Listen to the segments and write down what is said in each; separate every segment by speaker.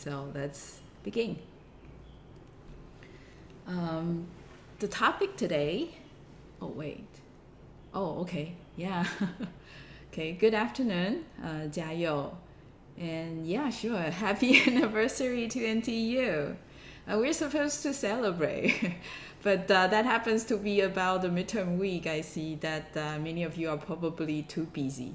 Speaker 1: so let's begin. The topic today, okay, yeah. Okay, good afternoon, 加油. And yeah, sure, happy anniversary to NTU. We're supposed to celebrate, but that happens to be about the midterm week. I see that many of you are probably too busy.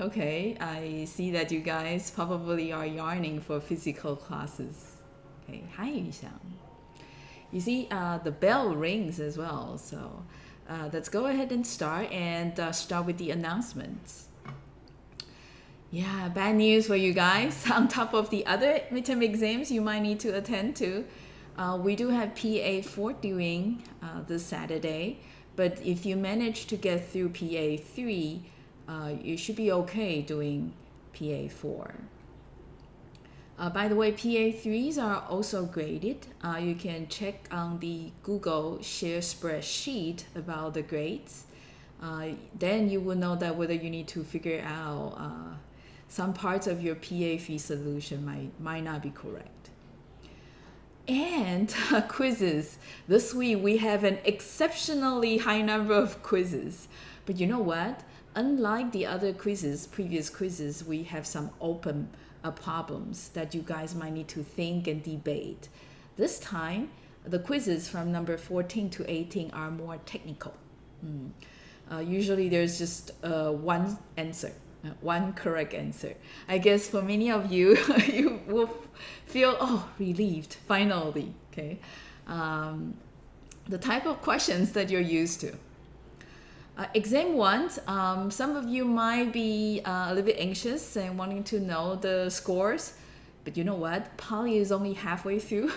Speaker 1: Okay. I see that you guys probably are yearning for physical classes. Okay, hi, Yuxiang. You see, the bell rings as well, so let's go ahead and start start with the announcements. Yeah, bad news for you guys. On top of the other midterm exams you might need to attend to, we do have PA4 doing this Saturday. But if you manage to get through PA3, you should be okay doing PA4. By the way, PA3s are also graded. You can check on the Google Share spreadsheet about the grades. Then you will know that whether you need to figure out some parts of your PA3 solution might not be correct. And quizzes. This week we have an exceptionally high number of quizzes. But you know what? Unlike the other previous quizzes, we have some open problems that you guys might need to think and debate. This time, the quizzes from number 14 to 18 are more technical. Usually there's just one answer. One correct answer. I guess for many of you, you will feel, relieved, finally, okay? The type of questions that you're used to. Exam 1, some of you might be a little bit anxious and wanting to know the scores, but you know what? Poly is only halfway through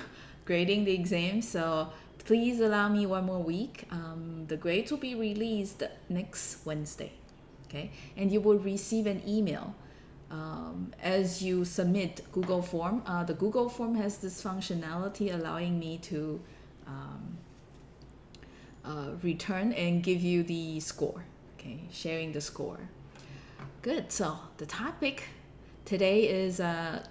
Speaker 1: grading the exam, so please allow me one more week. The grades will be released next Wednesday. Okay, and you will receive an email as you submit Google form. The Google form has this functionality allowing me to return and give you the score. Okay, sharing the score. Good. So the topic today is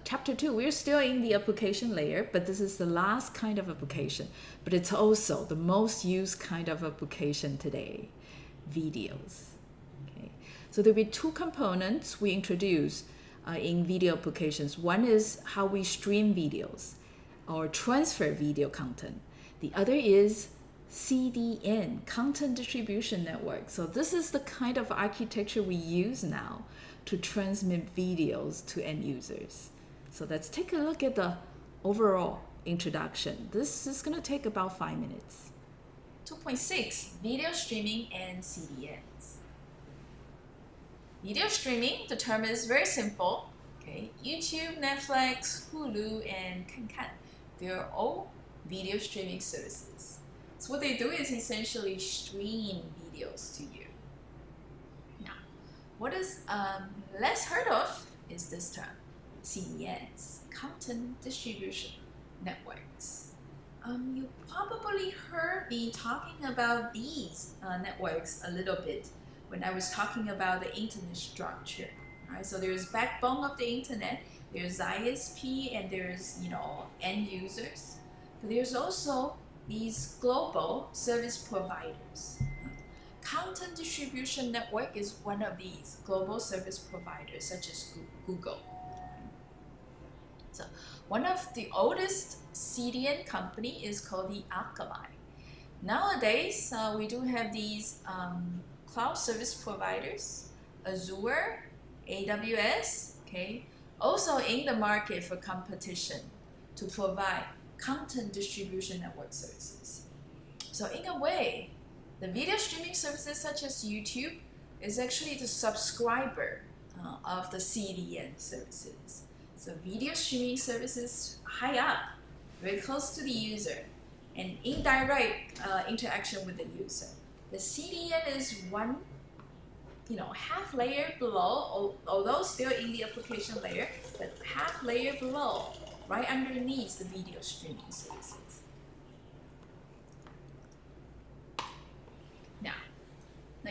Speaker 1: chapter 2. We're still in the application layer, but this is the last kind of application. But it's also the most used kind of application today: videos. So there'll be two components we introduce in video applications. One is how we stream videos or transfer video content. The other is CDN, Content Distribution Network. So this is the kind of architecture we use now to transmit videos to end users. So let's take a look at the overall introduction. This is going to take about 5 minutes.
Speaker 2: 2.6, video streaming and CDNs. Video streaming, the term is very simple. Okay, YouTube, Netflix, Hulu, and Kankan. They're all video streaming services. So what they do is essentially stream videos to you. Now, what is less heard of is this term, CDNs, Content Distribution Networks. You probably heard me talking about these networks a little bit when I was talking about the internet structure. Right? So there's backbone of the internet, there's ISP, and there's end users. But there's also these global service providers. Content distribution network is one of these global service providers, such as Google. So one of the oldest CDN company is called the Alkali. Nowadays, we do have these cloud service providers, Azure, AWS, okay, also in the market for competition to provide content distribution network services. So in a way, the video streaming services such as YouTube is actually the subscriber of the CDN services. So video streaming services high up, very close to the user, and indirect interaction with the user. The CDN is one, half layer below, although still in the application layer, but half layer below, right underneath the video streaming services. Now,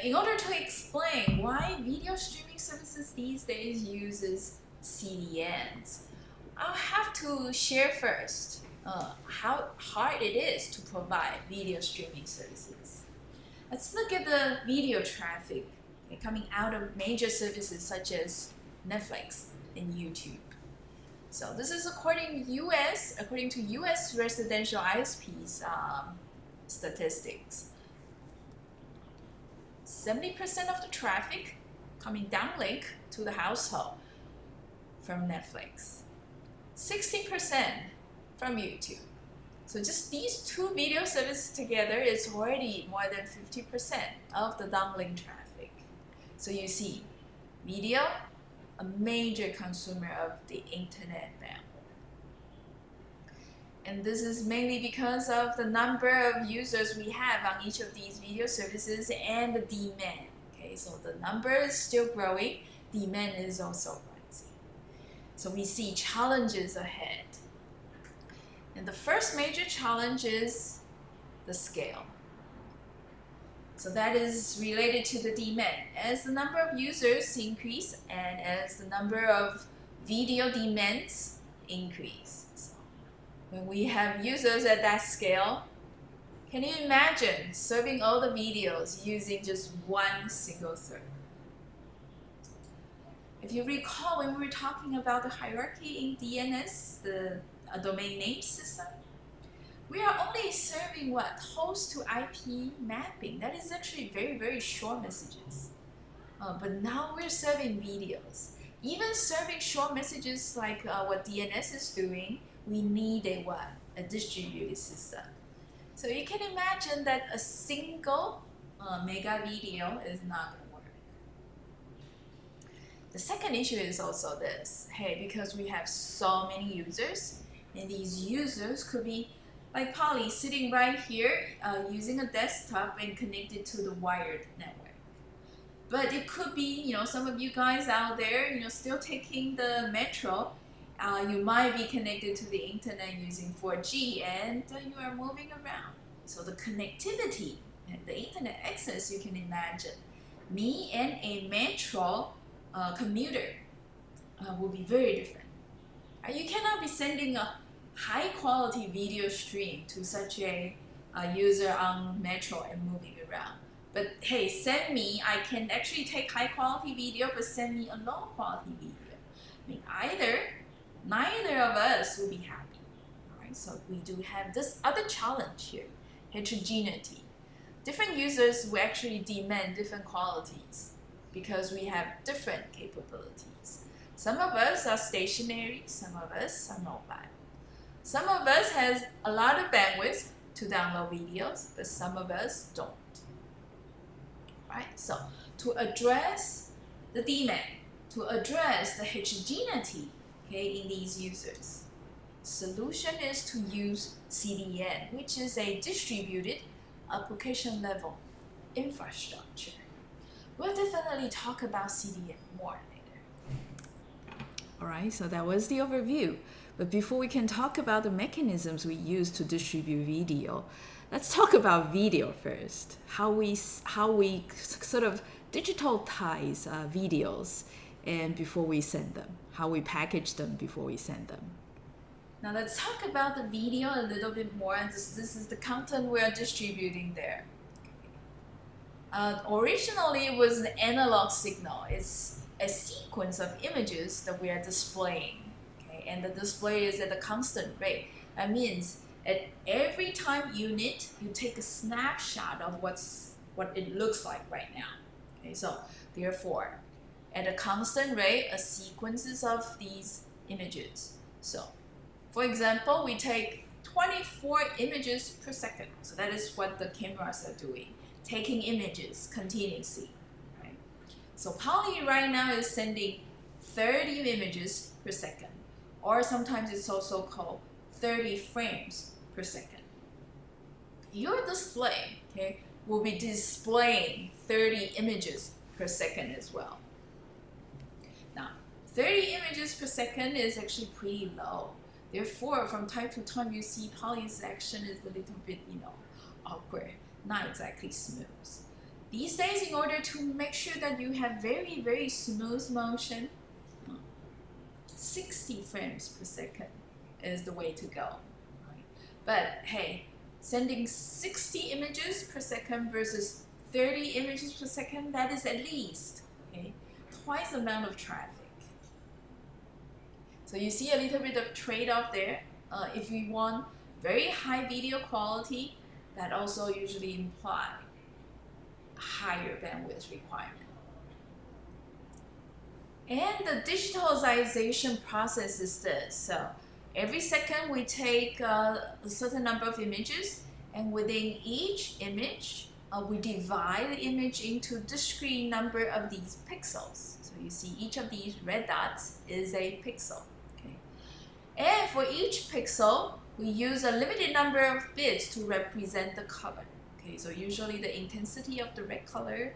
Speaker 2: in order to explain why video streaming services these days uses CDNs, I'll have to share first how hard it is to provide video streaming services. Let's look at the video traffic coming out of major services such as Netflix and YouTube. So this is according to US residential ISPs statistics. 70% of the traffic coming downlink to the household from Netflix. 60% from YouTube. So just these two video services together is already more than 50% of the downlink traffic. So you see, video, a major consumer of the internet bandwidth. And this is mainly because of the number of users we have on each of these video services and the demand. Okay, so the number is still growing, demand is also rising. So we see challenges ahead. And the first major challenge is the scale. So that is related to the demand. As the number of users increase and as the number of video demands increase. So when we have users at that scale, can you imagine serving all the videos using just one single server? If you recall, when we were talking about the hierarchy in DNS, the domain name system, we are only serving what? Host to IP mapping. That is actually very, very short messages. But now we're serving videos. Even serving short messages like what DNS is doing, we need a what? A distributed system. So you can imagine that a single mega video is not going to work. The second issue is also this. Hey, because we have so many users, and these users could be like Polly sitting right here using a desktop and connected to the wired network. But it could be, some of you guys out there, still taking the metro. You might be connected to the internet using 4G and you are moving around. So the connectivity, the internet access, you can imagine. Me and a metro commuter will be very different. You cannot be sending a high quality video stream to such a user on metro and moving around. But hey, I can actually take high quality video, but send me a low quality video. Neither of us will be happy. All right, so we do have this other challenge here, heterogeneity. Different users will actually demand different qualities because we have different capabilities. Some of us are stationary, some of us are mobile. Some of us has a lot of bandwidth to download videos, but some of us don't. Right? So to address the demand, to address the heterogeneity in these users, solution is to use CDN, which is a distributed application level infrastructure. We'll definitely talk about CDN more later.
Speaker 1: All right, so that was the overview. But before we can talk about the mechanisms we use to distribute video, let's talk about video first. How we sort of digitize videos and before we send them, how we package them before we send them.
Speaker 2: Now let's talk about the video a little bit more. This is the content we are distributing there. Originally, it was an analog signal. It's a sequence of images that we are displaying. And the display is at a constant rate. That means at every time unit, you take a snapshot of what it looks like right now. Okay, so therefore, at a constant rate, a sequences of these images. So, for example, we take 24 images per second. So that is what the cameras are doing, taking images continuously. Right? So Poly right now is sending 30 images per second. Or sometimes it's also called 30 frames per second. Your display will be displaying 30 images per second as well. Now, 30 images per second is actually pretty low. Therefore, from time to time, you see Poly's action is a little bit, awkward, not exactly smooth. These days, in order to make sure that you have very, very smooth motion, 60 frames per second is the way to go. Right? But hey, sending 60 images per second versus 30 images per second, that is at least twice the amount of traffic. So you see a little bit of trade-off there. If we want very high video quality, that also usually imply higher bandwidth requirement. And the digitalization process is this. So every second we take a certain number of images, and within each image, we divide the image into discrete number of these pixels. So you see each of these red dots is a pixel. Okay? And for each pixel, we use a limited number of bits to represent the color. Okay, so usually the intensity of the red color,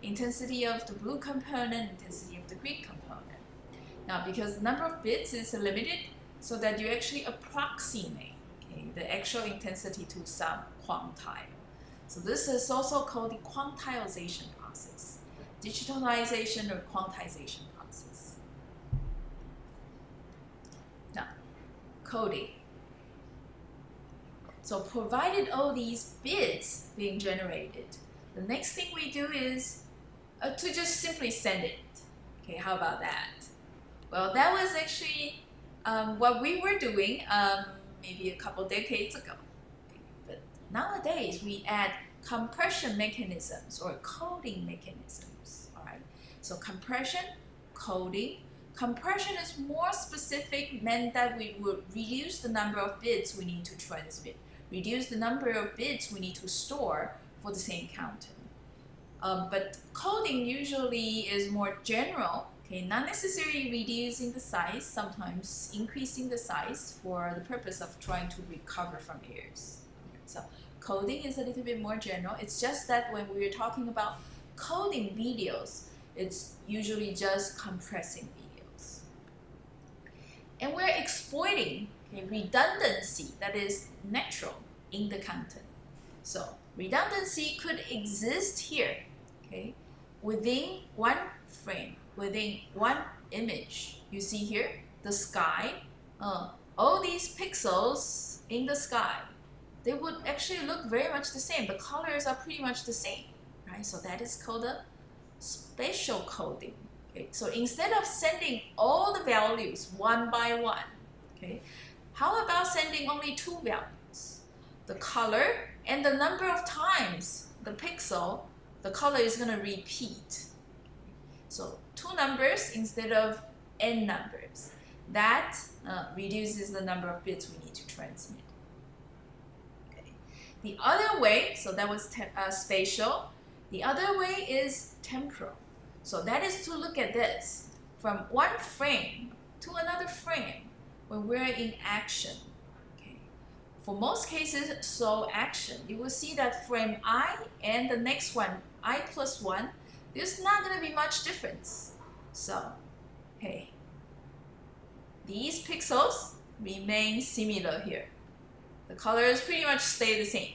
Speaker 2: intensity of the blue component, intensity of the green component. Now, because the number of bits is limited, so that you actually approximate the actual intensity to some quantile. So this is also called the quantization process, digitalization or quantization process. Now, coding. So provided all these bits being generated, the next thing we do is to just simply send it. Okay, how about that? Well, that was actually what we were doing maybe a couple decades ago. Okay, but nowadays we add compression mechanisms or coding mechanisms. All right. So compression, coding. Compression is more specific, meant that we would reduce the number of bits we need to transmit, reduce the number of bits we need to store for the same content. But coding usually is more general, okay, not necessarily reducing the size, sometimes increasing the size for the purpose of trying to recover from errors. So coding is a little bit more general. It's just that when we're talking about coding videos, it's usually just compressing videos. And we're exploiting redundancy that is natural in the content. So redundancy could exist here, okay, within one frame, within one image. You see here, the sky, all these pixels in the sky, they would actually look very much the same. The colors are pretty much the same, right? So that is called a spatial coding. Okay? So instead of sending all the values one by one, okay, how about sending only two values? The color and the number of times the pixel, the color is going to repeat. So two numbers instead of n numbers. That reduces the number of bits we need to transmit. Okay. The other way, so that was spatial. The other way is temporal. So that is to look at this from one frame to another frame when we're in action. Okay. For most cases, slow action, you will see that frame I and the next one, I plus 1, there's not going to be much difference. So, hey, these pixels remain similar here. The colors pretty much stay the same.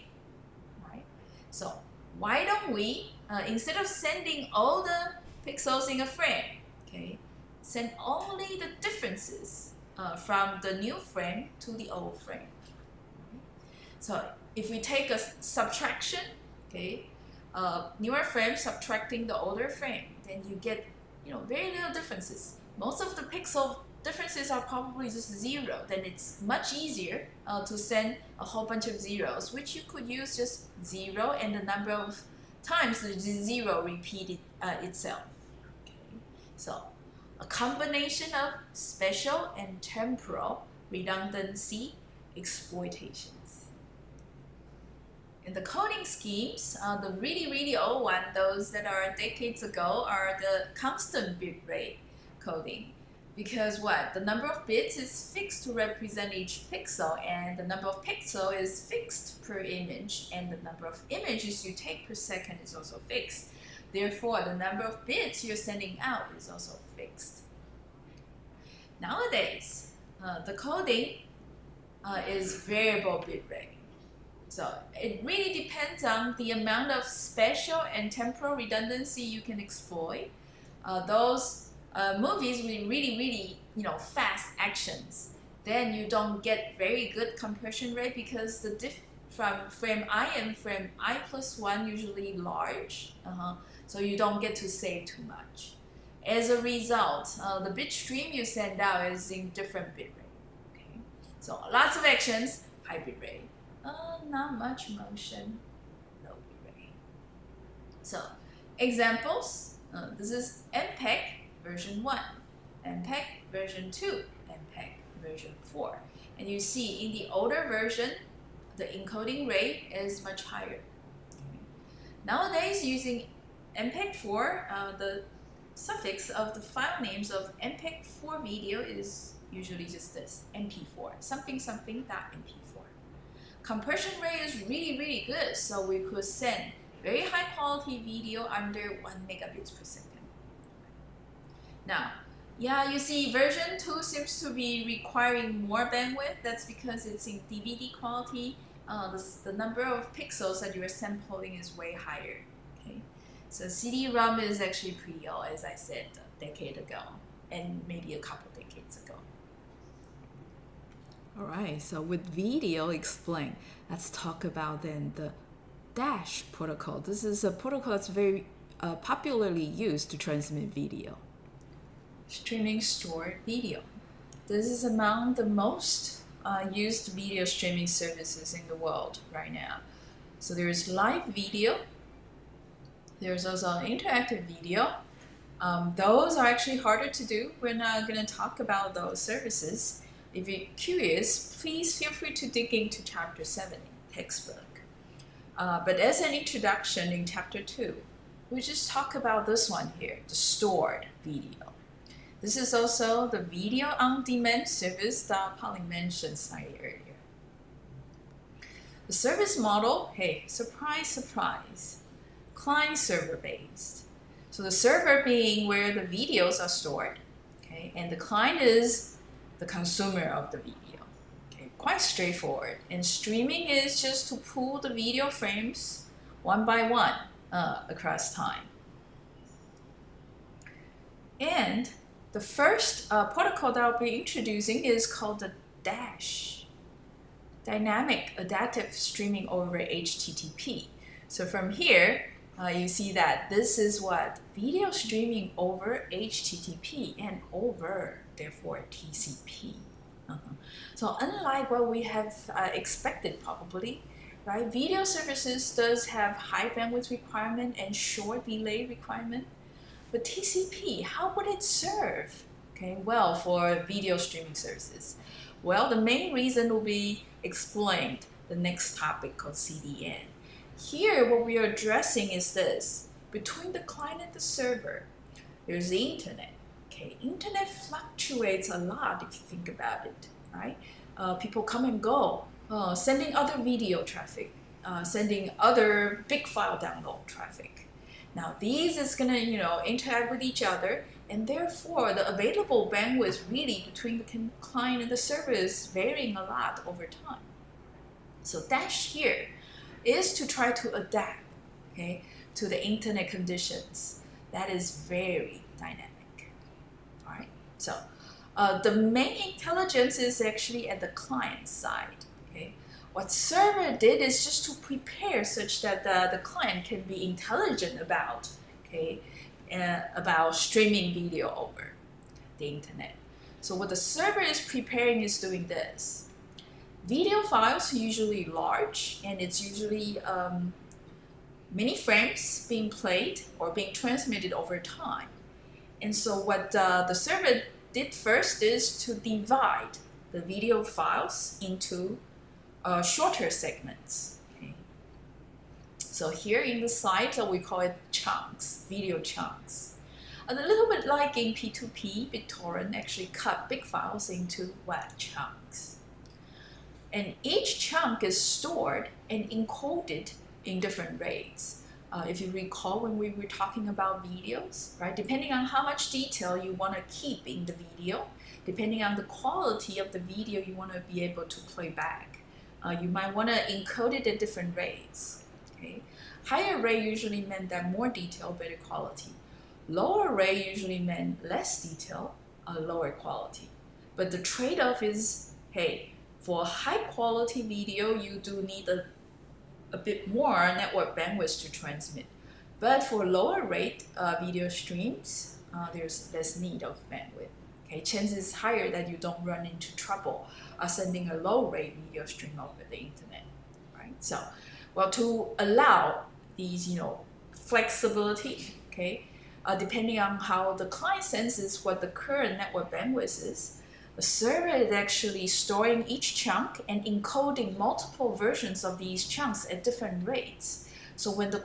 Speaker 2: Right? So, why don't we, instead of sending all the pixels in a frame, okay, send only the differences from the new frame to the old frame. So if we take a subtraction, okay, newer frame subtracting the older frame, then you get very little differences. Most of the pixel differences are probably just 0. Then it's much easier to send a whole bunch of zeros, which you could use just 0 and the number of times the 0 repeated itself. Okay. So a combination of spatial and temporal redundancy exploitations. And the coding schemes, the really, really old one, those that are decades ago, are the constant bit rate coding. Because what? The number of bits is fixed to represent each pixel, and the number of pixels is fixed per image, and the number of images you take per second is also fixed. Therefore, the number of bits you're sending out is also fixed. Nowadays, the coding is variable bit rate. So it really depends on the amount of spatial and temporal redundancy you can exploit. Those movies with really fast actions, then you don't get very good compression rate because the diff from frame I and frame I+1 usually large, so you don't get to save too much. As a result, the bit stream you send out is in different bit rate. Okay, so lots of actions, high bit rate. Not much motion, low bit rate. So examples. This is MPEG version 1, MPEG version 2, MPEG version 4. And you see in the older version, the encoding rate is much higher. Nowadays, using MPEG-4, the suffix of the file names of MPEG-4 video is usually just this, MP4, something .mp4. Compression rate is really good, so we could send very high quality video under 1 megabits per second. Now, yeah, you see version 2 seems to be requiring more bandwidth. That's because it's in DVD quality. The number of pixels that you're sampling is way higher. Okay, so CD-ROM is actually pretty old, as I said, a decade ago, and maybe a couple decades ago.
Speaker 1: All right, so with video explained, let's talk about then the Dash protocol. This is a protocol that's very popularly used to transmit video.
Speaker 2: Streaming stored video. This is among the most used video streaming services in the world right now. So there's live video. There's also interactive video. Those are actually harder to do. We're not going to talk about those services. If you're curious, please feel free to dig into Chapter 7 textbook. But as an introduction in Chapter 2, we just talk about this one here, the stored video. This is also the video on-demand service that Polly mentioned slightly earlier. The service model, hey, surprise, client-server based. So the server being where the videos are stored, okay, and the client is the consumer of the video. Okay, quite straightforward. And streaming is just to pull the video frames one by one across time. And the first protocol that I'll be introducing is called the DASH, Dynamic Adaptive Streaming over HTTP. So from here, you see that this is what video streaming over HTTP and over, therefore, TCP. So unlike what we have expected probably, right? Video services does have high bandwidth requirement and short delay requirement. But TCP, how would it serve? Okay, well, for video streaming services. Well, the main reason will be explained the next topic called CDN. Here, what we are addressing is this. Between the client and the server, there's the internet. Okay, internet fluctuates a lot if you think about it, right? People come and go, sending other video traffic, sending other big file download traffic. Now, these is going to, interact with each other, and therefore the available bandwidth really between the client and the server is varying a lot over time. So Dash here is to try to adapt, okay, to the internet conditions. That is very dynamic. All right. So the main intelligence is actually at the client side. Okay. What server did is just to prepare such that the client can be intelligent about, okay, about streaming video over the internet. So what the server is preparing is doing this. Video files are usually large, and it's usually many frames being played or being transmitted over time. And so what the server did first is to divide the video files into shorter segments. Okay. So here in the slide, we call it chunks, video chunks. A little bit like in P2P, BitTorrent actually cut big files into chunks. And each chunk is stored and encoded in different rates. If you recall when we were talking about videos, right? Depending on how much detail you want to keep in the video, depending on the quality of the video you want to be able to play back,
Speaker 1: you might want to encode it at different rates. Okay? Higher rate usually meant that more detail, better quality. Lower rate usually meant less detail, lower quality. But the trade-off is, hey, for high quality video, you do need a bit more network bandwidth to transmit. But for lower rate video streams, there's less need of bandwidth. Okay, chances higher that you don't run into trouble sending a low rate video stream over the internet, right? So, well, to allow these, flexibility, okay, depending on how the client senses what the current network bandwidth is, the server is actually storing each chunk and encoding multiple versions of these chunks at different rates. So when the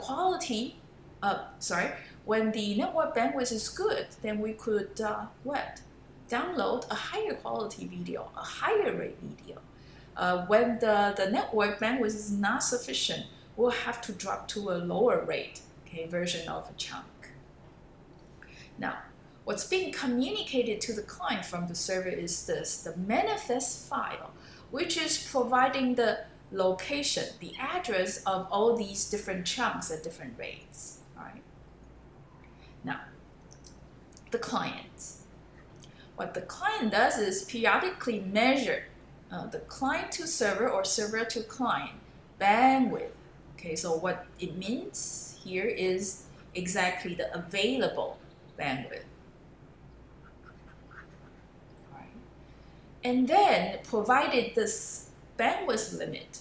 Speaker 1: when the network bandwidth is good, then we could download a higher quality video, a higher rate video. When the network bandwidth is not sufficient, we'll have to drop to a lower rate, version of a chunk. Now, what's being communicated to the client from the server is the manifest file, which is providing the location, the address of all these different chunks at different rates. All right. Now, the client. What the client does is periodically measure the client to server or server to client bandwidth. Okay, so what it means here is exactly the available bandwidth. Right. And then, provided this bandwidth limit,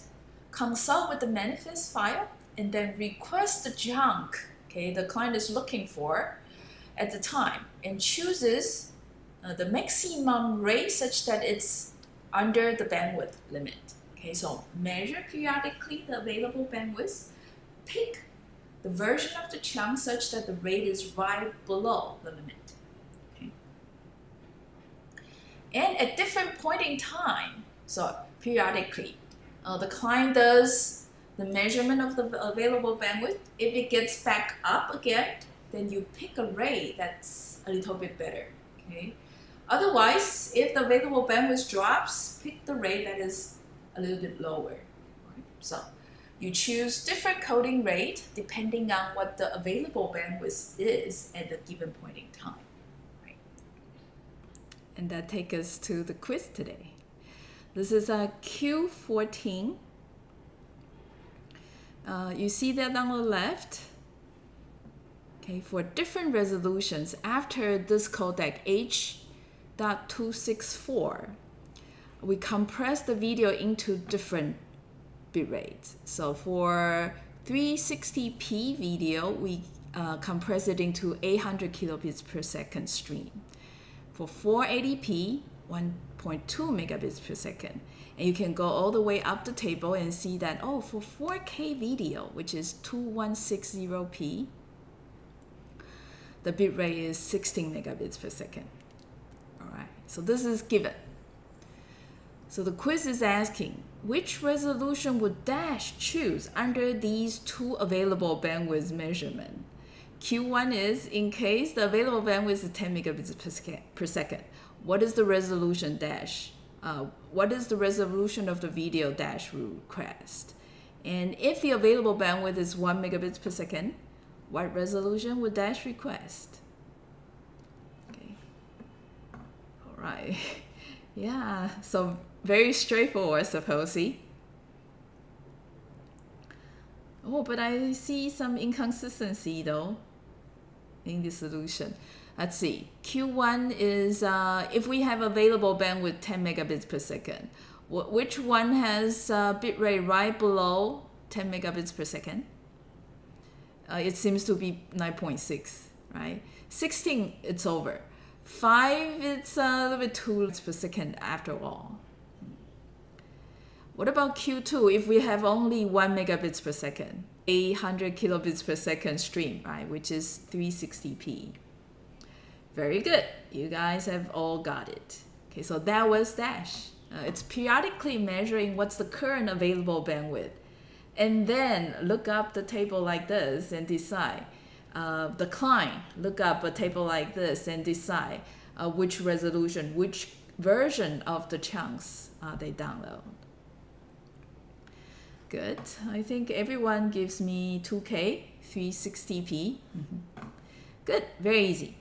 Speaker 1: consult with the manifest file and then request the chunk the client is looking for at the time and chooses the maximum rate such that it's under the bandwidth limit. Okay, so measure periodically the available bandwidth, pick the version of the chunk such that the rate is right below the limit. Okay. And at different point in time, so periodically, the client does the measurement of the available bandwidth. If it gets back up again, then you pick a rate that's a little bit better. Okay. Otherwise, if the available bandwidth drops, pick the rate that is a little bit lower. Right? So you choose different coding rate depending on what the available bandwidth is at the given point in time. Right? And that takes us to the quiz today. This is a Q14. You see that on the left? Okay, for different resolutions after this codec H.264, we compress the video into different bit rates. So for 360p video, we compress it into 800 kilobits per second stream. For 480p, 1.2 megabits per second. And you can go all the way up the table and see that, for 4K video, which is 2160p, the bit rate is 16 megabits per second. All right, so this is given. So the quiz is asking, which resolution would Dash choose under these two available bandwidth measurement? Q1 is, in case the available bandwidth is 10 megabits per second, what is the resolution Dash? What is the resolution of the video Dash will request? And if the available bandwidth is 1 megabits per second, what resolution would Dash request? Okay. All right. Yeah, so very straightforward, supposedly. But I see some inconsistency though in the solution. Let's see. Q1 is if we have available bandwidth 10 megabits per second. Which one has bitrate right below 10 megabits per second? It seems to be 9.6, right? 16, it's over. 5, it's a little bit too per second after all. What about Q2 if we have only 1 megabits per second? 800 kilobits per second stream, right? Which is 360p. Very good. You guys have all got it. Okay, so that was Dash. It's periodically measuring what's the current available bandwidth. And then look up the table like this and decide. The client, look up a table like this and decide which resolution, which version of the chunks they download. Good. I think everyone gives me 2K, 360p. Good, very easy.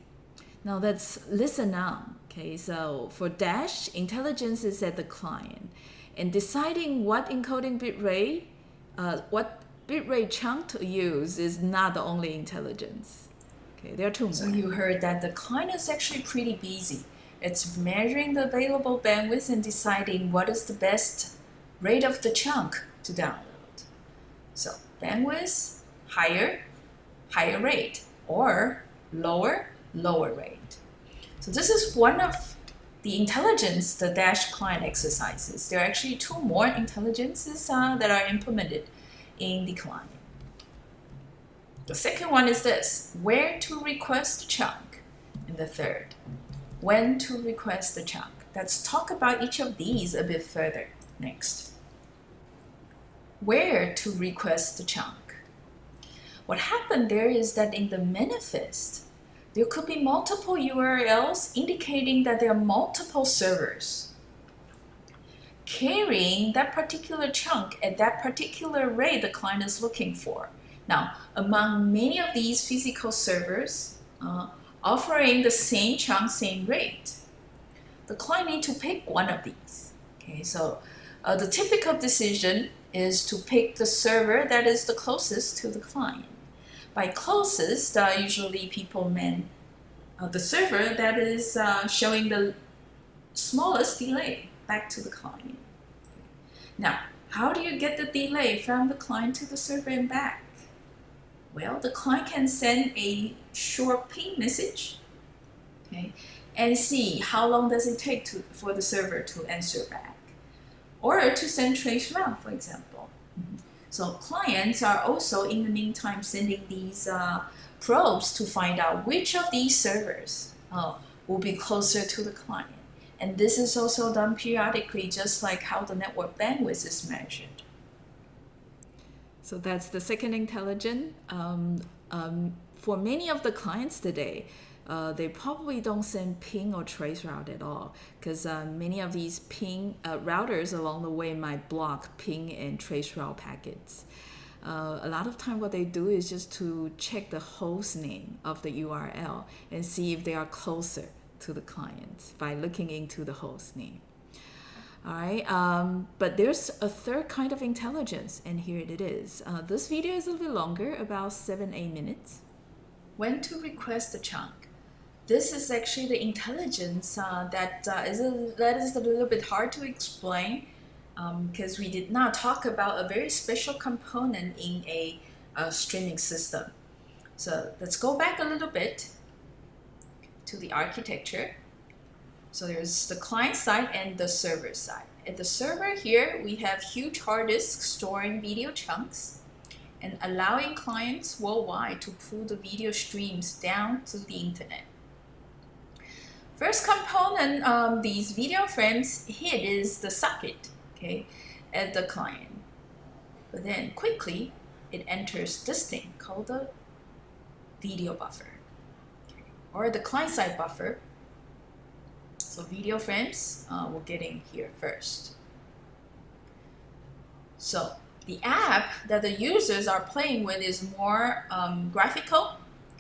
Speaker 1: Now let's listen now. Okay, so for Dash, intelligence is at the client. And deciding what encoding bitrate, what bitrate chunk to use is not the only intelligence. Okay, there are two more.
Speaker 2: So you heard that the client is actually pretty busy. It's measuring the available bandwidth and deciding what is the best rate of the chunk to download. So bandwidth, higher rate, or lower rate. So this is one of the intelligence the Dash client exercises. There are actually two more intelligences that are implemented in the client. The second one is this: where to request a chunk. And the third, when to request the chunk. Let's talk about each of these a bit further next. Where to request the chunk. What happened there is that in the manifest, there could be multiple URLs indicating that there are multiple servers carrying that particular chunk at that particular rate the client is looking for. Now, among many of these physical servers offering the same chunk, same rate, the client needs to pick one of these. Okay, so the typical decision is to pick the server that is the closest to the client. By closest, usually people mean the server that is showing the smallest delay back to the client. Now, how do you get the delay from the client to the server and back? Well, the client can send a short ping message, okay, and see how long does it take for the server to answer back, or to send trace route, for example. So clients are also, in the meantime, sending these probes to find out which of these servers will be closer to the client. And this is also done periodically, just like how the network bandwidth is measured.
Speaker 1: So that's the second intelligence. For many of the clients today, they probably don't send ping or trace route at all, because many of these ping routers along the way might block ping and trace route packets. A lot of time what they do is just to check the host name of the URL and see if they are closer to the client by looking into the host name. All right, but there's a third kind of intelligence, and here it is. This video is a little bit longer, about 7-8 minutes.
Speaker 2: When to request the chunk. This is actually the intelligence that is a little bit hard to explain because we did not talk about a very special component in a streaming system. So let's go back a little bit to the architecture. So there's the client side and the server side. At the server here, we have huge hard disks storing video chunks and allowing clients worldwide to pull the video streams down to the internet. First component these video frames hit is the socket, okay, at the client. But then quickly, it enters this thing called the video buffer, okay, or the client-side buffer. So video frames we're getting here first. So the app that the users are playing with is more graphical,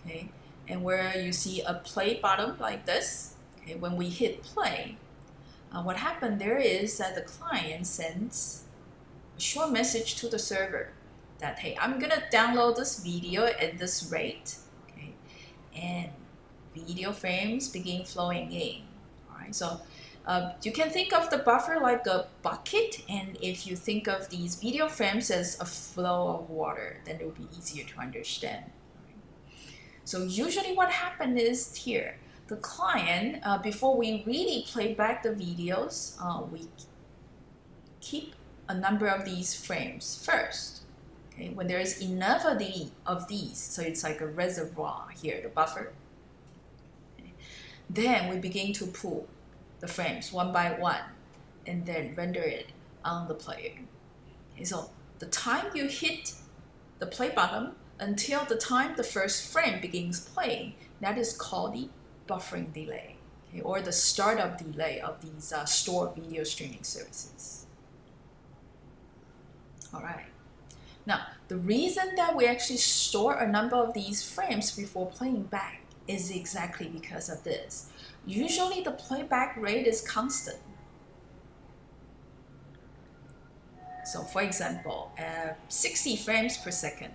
Speaker 2: okay, and where you see a play button like this. Okay, when we hit play, what happened there is that the client sends a short message to the server that, hey, I'm gonna download this video at this rate, okay, and video frames begin flowing in. So you can think of the buffer like a bucket, and if you think of these video frames as a flow of water, then it will be easier to understand. So usually what happens is here, the client, before we really play back the videos, we keep a number of these frames first. Okay? When there is enough of these, so it's like a reservoir here, the buffer. Okay? Then we begin to pull the frames one by one and then render it on the player. Okay, so the time you hit the play button until the time the first frame begins playing, that is called the buffering delay, okay, or the startup delay of these stored video streaming services. All right, Now, the reason that we actually store a number of these frames before playing back is exactly because of this. Usually the playback rate is constant. So for example, 60 frames per second.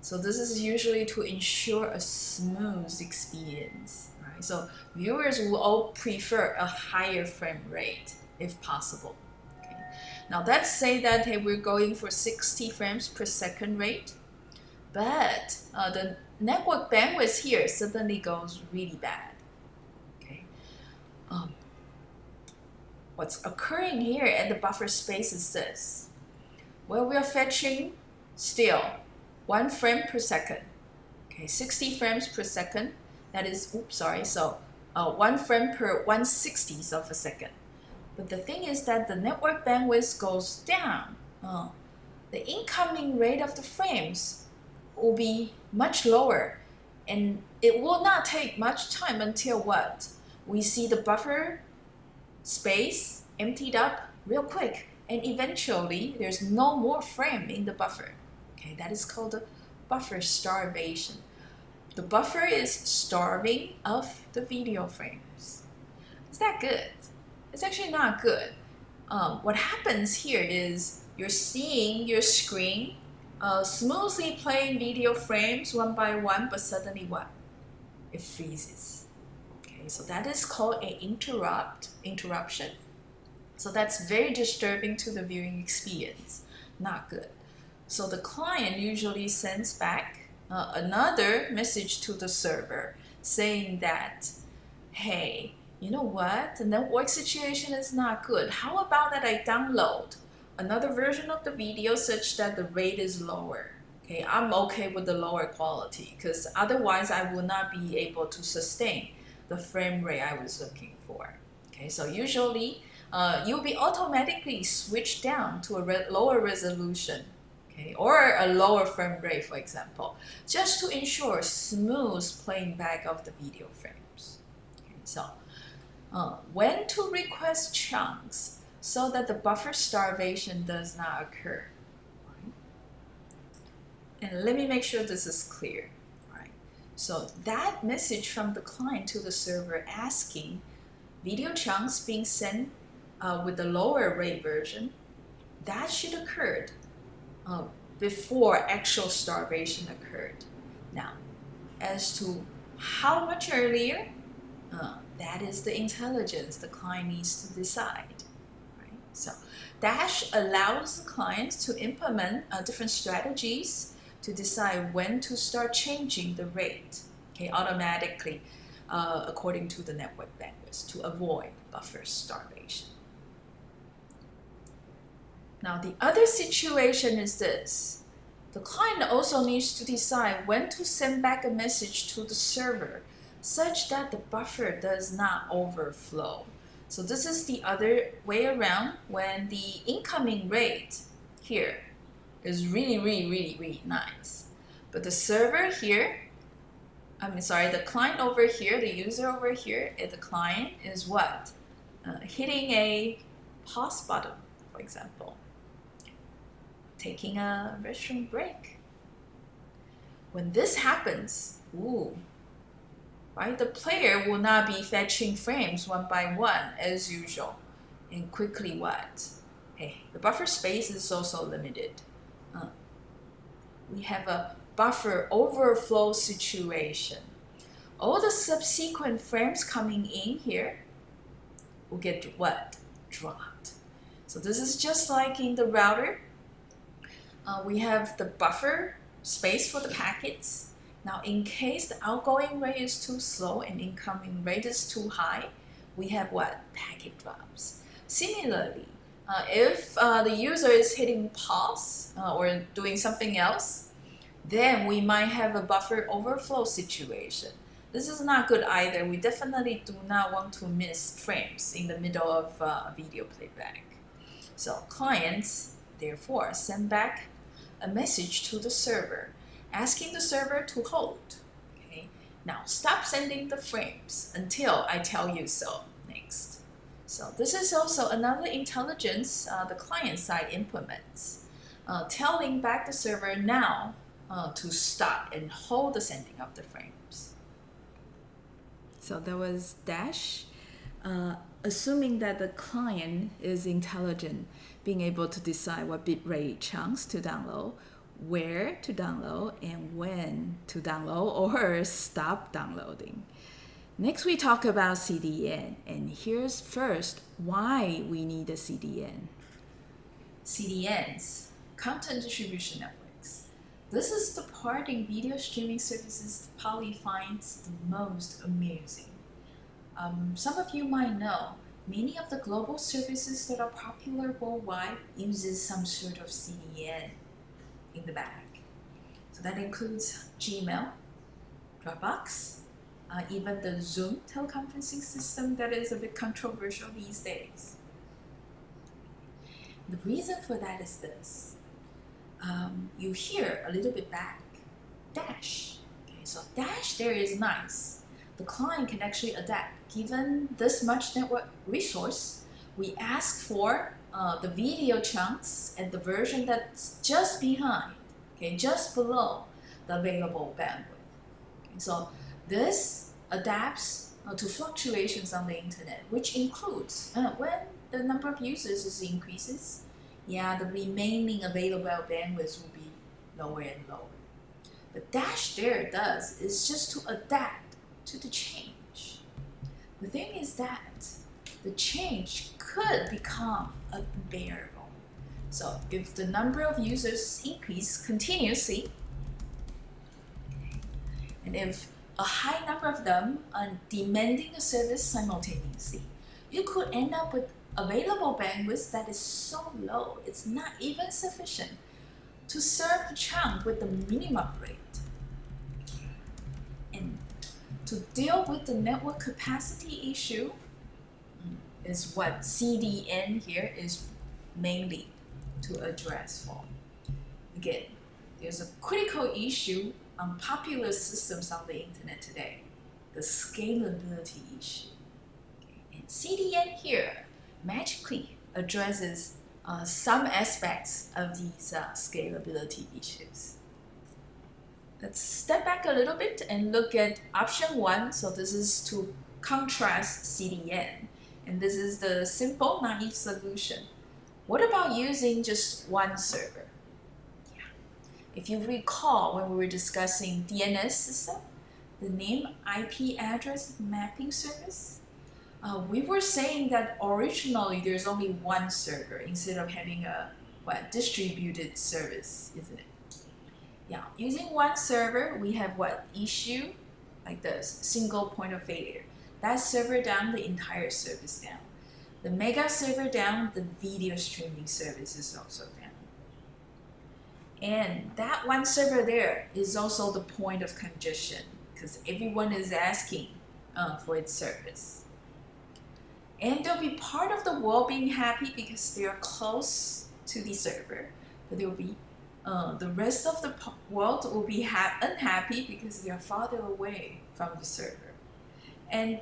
Speaker 2: So this is usually to ensure a smooth experience, right? So viewers will all prefer a higher frame rate if possible. Okay. Now let's say that hey, we're going for 60 frames per second rate, but the network bandwidth here suddenly goes really bad. Okay. What's occurring here at the buffer space is this. Well, we are fetching still 1 frame per second. Okay, 60 frames per second. That is, so 1 frame per 1/60th of a second. But the thing is that the network bandwidth goes down. The incoming rate of the frames will be much lower, and it will not take much time until what? We see the buffer space emptied up real quick, and eventually there's no more frame in the buffer. Okay, that is called the buffer starvation. The buffer is starving of the video frames. Is that good? It's actually not good. What happens here is you're seeing your screen smoothly playing video frames one by one, but suddenly what? It freezes. Okay, so that is called an interruption. So that's very disturbing to the viewing experience. Not good. So the client usually sends back another message to the server saying that, hey, you know what? The network situation is not good. How about that I download another version of the video such that the rate is lower? Okay, I'm okay with the lower quality because otherwise I will not be able to sustain the frame rate I was looking for. Okay, so usually you'll be automatically switched down to a lower resolution, okay, or a lower frame rate, for example, just to ensure smooth playing back of the video frames. Okay, so when to request chunks so that the buffer starvation does not occur. Right? And let me make sure this is clear. Right? So that message from the client to the server asking video chunks being sent with the lower rate version, that should occur before actual starvation occurred. Now, as to how much earlier, that is the intelligence the client needs to decide. Right? So Dash allows the client to implement different strategies to decide when to start changing the rate, okay, automatically according to the network bandwidth to avoid buffer starvation. Now the other situation is this. The client also needs to decide when to send back a message to the server such that the buffer does not overflow. So this is the other way around when the incoming rate here is really nice. But the server here, the client over here, the user over here, the client is what? Hitting a pause button, for example. Taking a restroom break. When this happens, right, the player will not be fetching frames one by one as usual. And quickly what? Hey, the buffer space is also limited. We have a buffer overflow situation. All the subsequent frames coming in here will get what? Dropped. So this is just like in the router. We have the buffer space for the packets. Now, in case the outgoing rate is too slow and incoming rate is too high, we have what? Packet drops. Similarly, if the user is hitting pause or doing something else, then we might have a buffer overflow situation. This is not good either. We definitely do not want to miss frames in the middle of video playback. So clients, therefore, send back a message to the server asking the server to hold. Okay, now stop sending the frames until I tell you so next. So this is also another intelligence the client side implements. telling back the server now to stop and hold the sending of the frames.
Speaker 1: So that was dash. Assuming that the client is intelligent, being able to decide what bitrate chunks to download, where to download, and when to download or stop downloading. Next, we talk about CDN, and here's first why we need a CDN.
Speaker 2: CDNs, content distribution networks. This is the part in video streaming services Polly finds the most amusing. Some of you might know, many of the global services that are popular worldwide uses some sort of CDN in the back. So that includes Gmail, Dropbox, even the Zoom teleconferencing system that is a bit controversial these days. The reason for that is this. You hear a little bit back, dash. Okay, so dash there is nice. The client can actually adapt. Given this much network resource, we ask for the video chunks and the version that's just behind, okay, just below the available bandwidth. Okay, so this adapts to fluctuations on the internet, which includes when the number of users increases, the remaining available bandwidth will be lower and lower. But dash there does is just to adapt to the change. The thing is that the change could become unbearable. So if the number of users increase continuously, and if a high number of them are demanding the service simultaneously, you could end up with available bandwidth that is so low, it's not even sufficient to serve the chunk with the minimum rate. And to deal with the network capacity issue is what CDN here is mainly to address for. Again, there's a critical issue on popular systems on the internet today, the scalability issue. And CDN here magically addresses some aspects of these scalability issues. Let's step back a little bit and look at option 1. So this is to contrast CDN. And this is the simple, naive solution. What about using just one server? If you recall when we were discussing DNS system, the name IP address mapping service, we were saying that originally there's only one server instead of having a distributed service, isn't it? Using one server, we have issue like this, single point of failure. That server down, the entire service down. The mega server down, the video streaming service is also down. And that one server there is also the point of congestion because everyone is asking for its service. And they'll be part of the world being happy because they are close to the server, but there will be the rest of the world will be unhappy because they are farther away from the server. And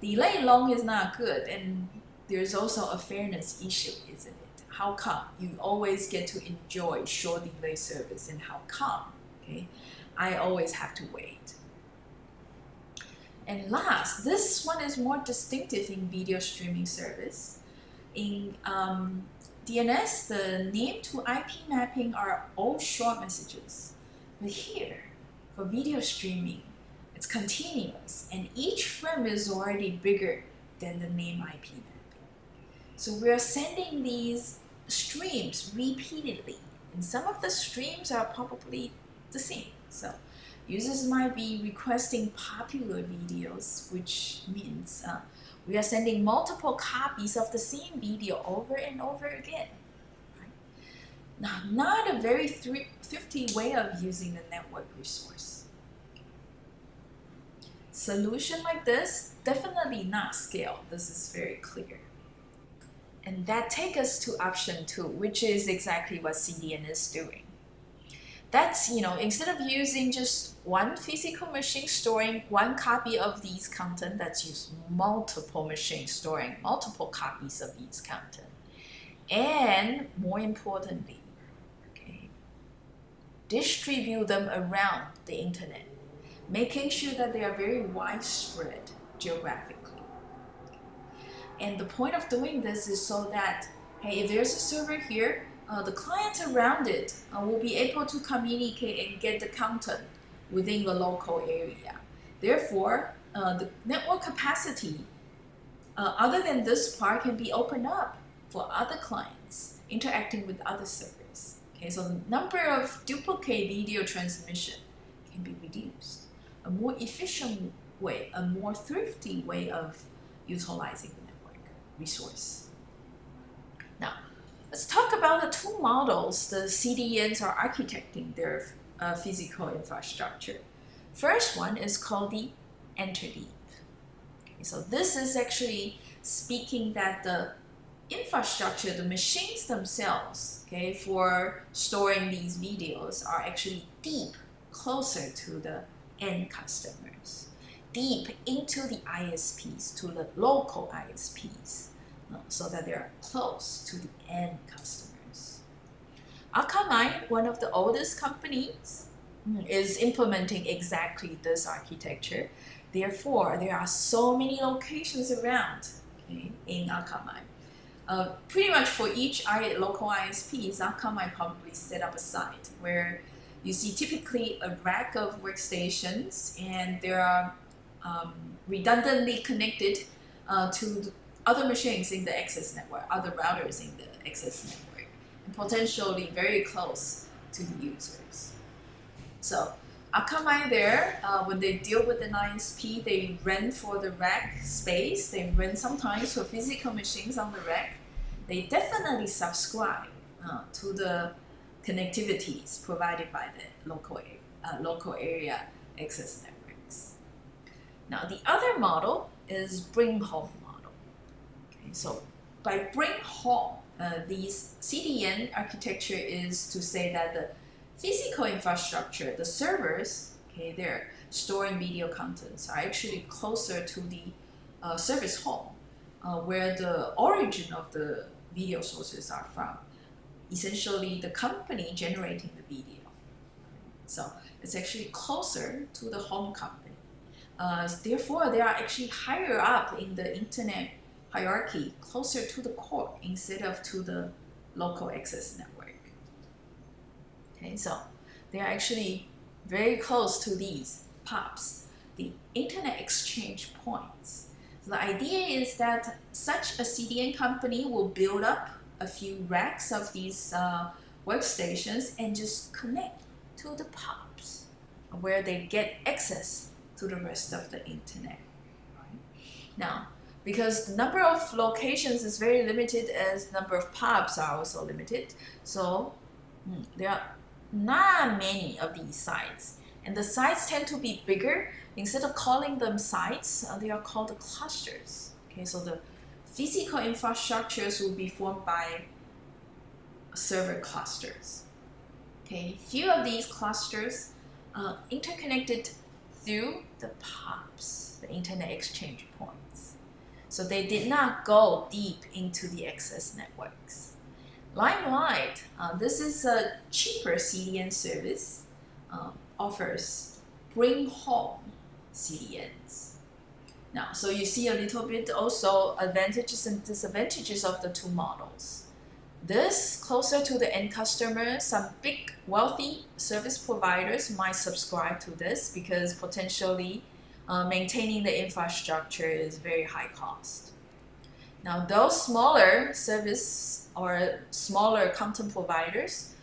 Speaker 2: delay long is not good, and there's also a fairness issue, isn't it? How come you always get to enjoy short delay service, and how come, I always have to wait? And last, this one is more distinctive in video streaming service. In DNS, the name to IP mapping are all short messages. But here, for video streaming, it's continuous, and each frame is already bigger than the name IP mapping. So we're sending these streams repeatedly, and some of the streams are probably the same. So users might be requesting popular videos, which means we are sending multiple copies of the same video over and over again. Right? Now, not a very thrifty way of using the network resource. Solution like this, definitely not scale. This is very clear. And that takes us to option 2, which is exactly what CDN is doing. That's, instead of using just one physical machine storing one copy of these content, let's use multiple machines storing multiple copies of these content. And more importantly, distribute them around the internet, making sure that they are very widespread geographically. And the point of doing this is so that, hey, if there's a server here, the clients around it will be able to communicate and get the content within the local area. Therefore, the network capacity, other than this part, can be opened up for other clients interacting with other servers. Okay, so the number of duplicate video transmission can be reduced. A more efficient way, a more thrifty way of utilizing the network resource. Now, let's talk about the two models the CDNs are architecting their physical infrastructure. First one is called the enter-deep. Okay, so this is actually speaking that the infrastructure, the machines themselves, okay, for storing these videos are actually deep, closer to the end customers, deep into the ISPs, to the local ISPs, so that they're close to the end customers. Akamai, one of the oldest companies, is implementing exactly this architecture. Therefore, there are so many locations around, okay, in Akamai. Pretty much for each local ISPs, Akamai probably set up a site where you see typically a rack of workstations, and they are redundantly connected to other machines in the access network, other routers in the access network, and potentially very close to the users. So Akamai there, when they deal with an ISP, they rent for the rack space, they rent sometimes for physical machines on the rack. They definitely subscribe to the connectivities provided by the local area access networks. Now the other model is bring home model. Okay, so by bring home, these CDN architecture is to say that the physical infrastructure, the servers, okay, they're storing video contents, are actually closer to the service home, where the origin of the video sources are from. Essentially, the company generating the video. So it's actually closer to the home company. Therefore, they are actually higher up in the internet hierarchy, closer to the core instead of to the local access network. Okay, so they are actually very close to these POPs, the internet exchange points. So the idea is that such a CDN company will build up a few racks of these workstations and just connect to the POPs where they get access to the rest of the internet. Right? Now, because the number of locations is very limited as the number of POPs are also limited, so there are not many of these sites. And the sites tend to be bigger. Instead of calling them sites, they are called clusters. Okay, so the physical infrastructures will be formed by server clusters. Okay, few of these clusters interconnected through the POPs, the internet exchange points. So they did not go deep into the access networks. Limelight, this is a cheaper CDN service, offers bring home CDNs. Now, so you see a little bit also advantages and disadvantages of the two models. This closer to the end customer, some big wealthy service providers might subscribe to this because potentially maintaining the infrastructure is very high cost. Now, those smaller service or smaller content providers,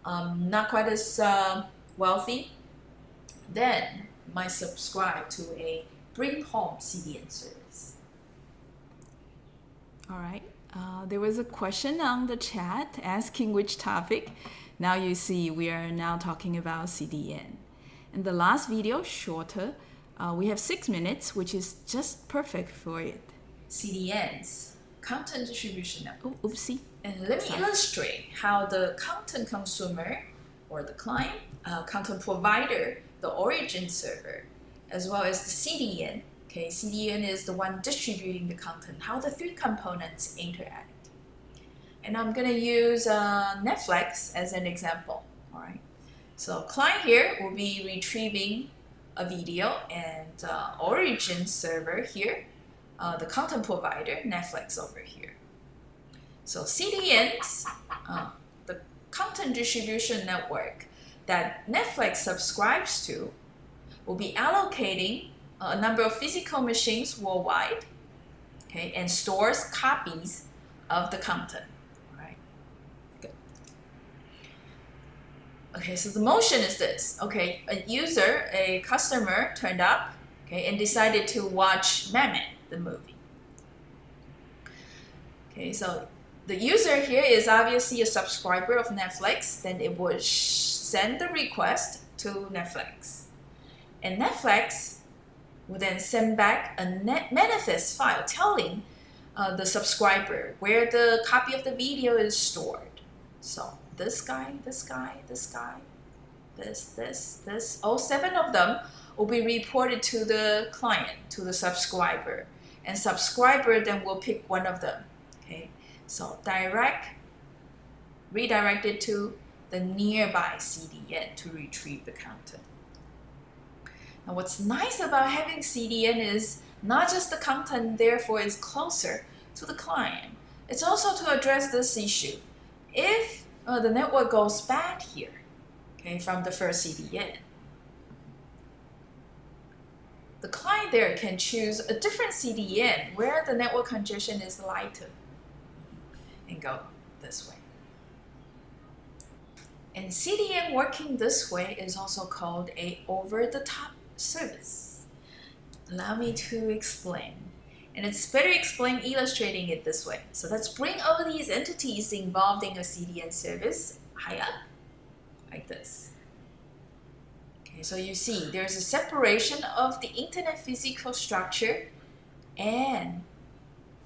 Speaker 2: not quite as wealthy, then might subscribe to a bring home CDN service.
Speaker 1: All right. There was a question on the chat asking which topic. Now you see we are now talking about CDN. In the last video, shorter, we have 6 minutes, which is just perfect for it.
Speaker 2: CDNs, content distribution network.
Speaker 1: Oh, oopsie.
Speaker 2: And let me illustrate how the content consumer or the client, content provider, the origin server, as well as the CDN. Okay, CDN is the one distributing the content, how the three components interact. And I'm going to use Netflix as an example. All right. So client here will be retrieving a video, and origin server here, the content provider, Netflix over here. So CDNs, the content distribution network that Netflix subscribes to, will be allocating a number of physical machines worldwide, okay, and stores copies of the content. Right? Good. Okay, so the motion is this. Okay, a user, a customer turned up, okay, and decided to watch Mehmet, the movie. Okay, so the user here is obviously a subscriber of Netflix. Then it would send the request to Netflix, and Netflix will then send back a manifest file telling the subscriber where the copy of the video is stored. So this guy, this guy, this guy, this, all 7 of them will be reported to the client, to the subscriber, and subscriber then will pick one of them. Okay, so redirected to the nearby CDN to retrieve the content. Now what's nice about having CDN is not just the content therefore is closer to the client, it's also to address this issue. If the network goes bad here, okay, from the first CDN, the client there can choose a different CDN where the network congestion is lighter and go this way. And CDN working this way is also called a over-the-top service. Allow me to explain. And it's better explained illustrating it this way. So let's bring all these entities involved in a CDN service high up, like this. Okay, so you see there's a separation of the internet physical structure and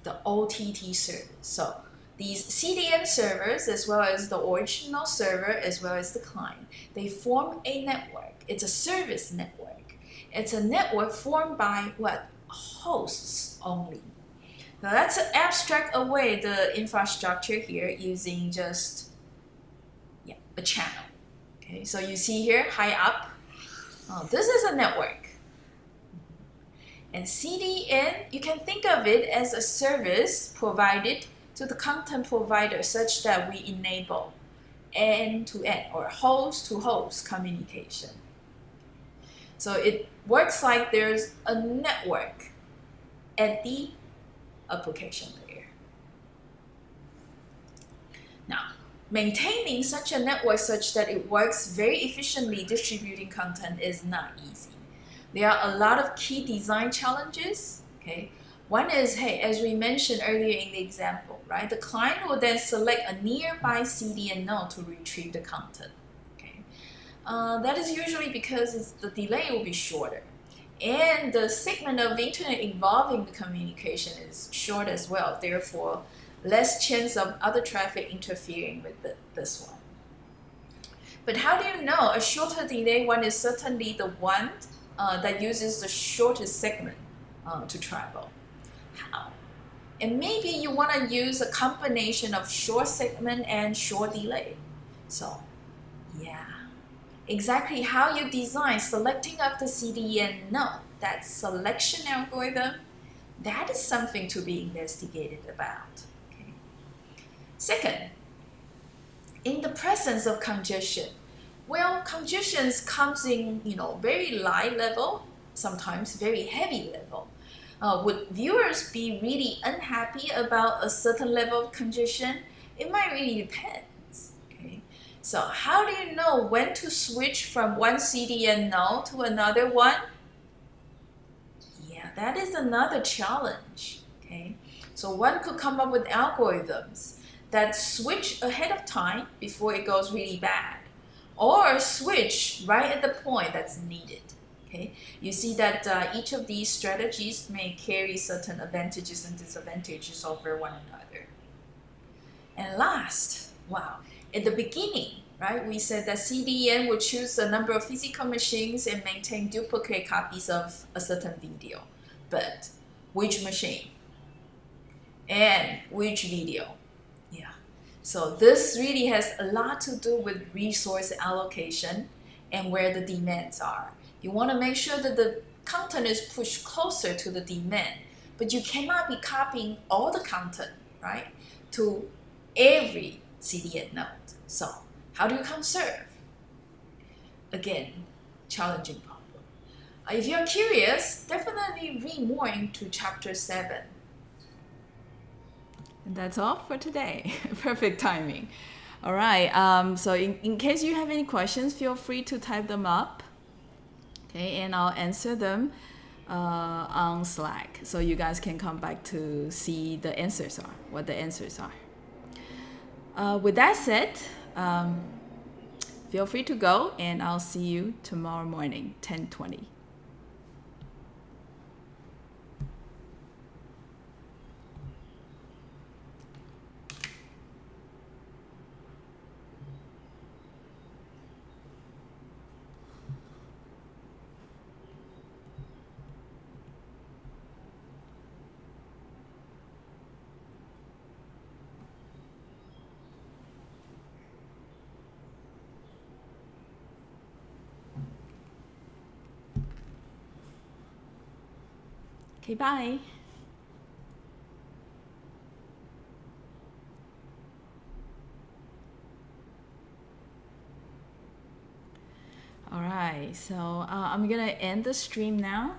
Speaker 2: the OTT service. So these CDN servers, as well as the original server, as well as the client, they form a network. It's a service network. It's a network formed by what? Hosts only. Now let's abstract away the infrastructure here using just a channel. Okay, so you see here, high up, this is a network. And CDN, you can think of it as a service provided to the content provider such that we enable end-to-end or host-to-host communication. So it works like there's a network at the application layer. Now, maintaining such a network such that it works very efficiently distributing content is not easy. There are a lot of key design challenges. Okay, one is, hey, as we mentioned earlier in the example, right? The client will then select a nearby CDN node to retrieve the content. Okay, that is usually because the delay will be shorter, and the segment of internet involving the communication is short as well. Therefore, less chance of other traffic interfering with this one. But how do you know a shorter delay one is certainly the one that uses the shortest segment to travel? How? And maybe you want to use a combination of short segment and short delay. So, yeah, exactly how you design selecting of the CDN node, that selection algorithm, that is something to be investigated about. Okay. Second, in the presence of congestion, well, congestion comes in, very light level, sometimes very heavy level. Would viewers be really unhappy about a certain level of congestion? It might really depend. Okay, so how do you know when to switch from one CDN node to another one? Yeah, that is another challenge. Okay, so one could come up with algorithms that switch ahead of time before it goes really bad, or switch right at the point that's needed. Okay, you see that each of these strategies may carry certain advantages and disadvantages over one another. And last, wow, at the beginning, right, we said that CDN would choose a number of physical machines and maintain duplicate copies of a certain video. But which machine? And which video? Yeah. So this really has a lot to do with resource allocation and where the demands are. You want to make sure that the content is pushed closer to the demand, but you cannot be copying all the content, right, to every CDN node. So how do you conserve? Again, challenging problem. If you're curious, definitely read more into chapter 7.
Speaker 1: And that's all for today. Perfect timing. All right. So in case you have any questions, feel free to type them up. Okay, and I'll answer them on Slack, so you guys can come back to see the answers are, what the answers are. With that said, feel free to go, and I'll see you tomorrow morning, 10:20. Okay, bye. All right, so I'm gonna end the stream now.